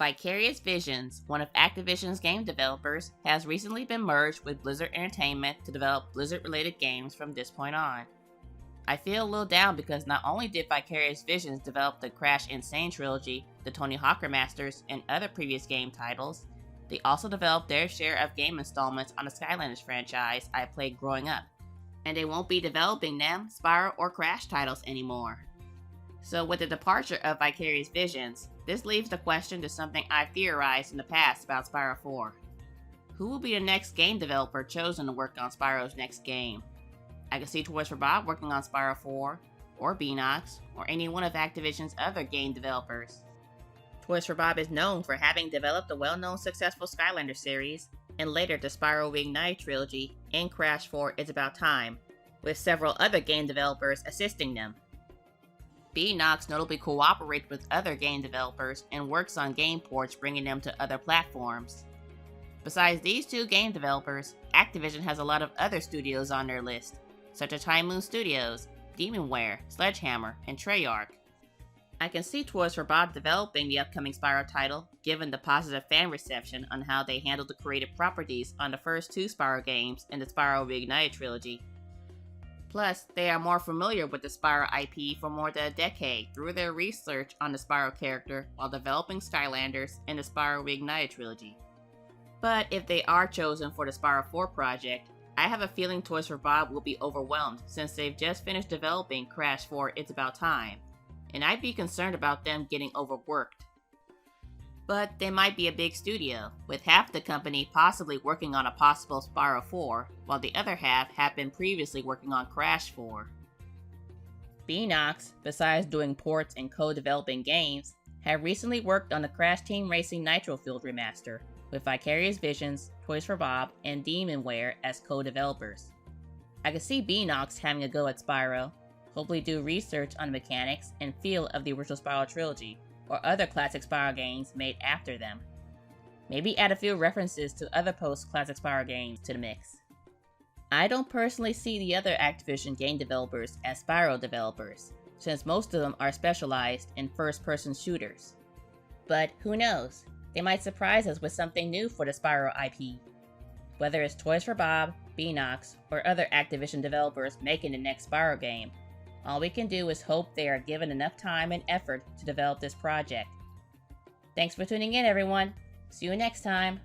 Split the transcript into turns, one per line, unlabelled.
Vicarious Visions, one of Activision's game developers, has recently been merged with Blizzard Entertainment to develop Blizzard-related games from this point on. I feel a little down because not only did Vicarious Visions develop the Crash Insane trilogy, the Tony Hawk remasters, and other previous game titles, they also developed their share of game installments on the Skylanders franchise I played growing up, and they won't be developing them, Spyro, or Crash titles anymore. So with the departure of Vicarious Visions, this leaves the question to something I've theorized in the past about Spyro 4. Who will be the next game developer chosen to work on Spyro's next game? I could see Toys for Bob working on Spyro 4, or Beanox, or any one of Activision's other game developers. Toys for Bob is known for having developed the well-known successful Skylanders series, and later the Spyro Reignited trilogy and Crash 4 It's About Time, with several other game developers assisting them. Beanox notably cooperates with other game developers and works on game ports bringing them to other platforms. Besides these two game developers, Activision has a lot of other studios on their list, such as High Moon Studios, Demonware, Sledgehammer, and Treyarch. I can see Toys for Bob developing the upcoming Spyro title, given the positive fan reception on how they handled the creative properties on the first two Spyro games in the Spyro Reignited trilogy. Plus, they are more familiar with the Spyro IP for more than a decade through their research on the Spyro character while developing Skylanders and the Spyro Reignited trilogy. But if they are chosen for the Spyro 4 project, I have a feeling Toys for Bob will be overwhelmed since they've just finished developing Crash 4 It's About Time, and I'd be concerned about them getting overworked. But they might be a big studio, with half the company possibly working on a possible Spyro 4, while the other half have been previously working on Crash 4. Beanox, besides doing ports and co-developing games, have recently worked on the Crash Team Racing Nitro Field remaster, with Vicarious Visions, Toys for Bob, and Demonware as co-developers. I could see Beanox having a go at Spyro, hopefully do research on the mechanics and feel of the original Spyro trilogy, or other classic Spyro games made after them. Maybe add a few references to other post-classic Spyro games to the mix. I don't personally see the other Activision game developers as Spyro developers, since most of them are specialized in first-person shooters. But who knows? They might surprise us with something new for the Spyro IP. Whether it's Toys for Bob, Beanox, or other Activision developers making the next Spyro game, all we can do is hope they are given enough time and effort to develop this project. Thanks for tuning in, everyone. See you next time.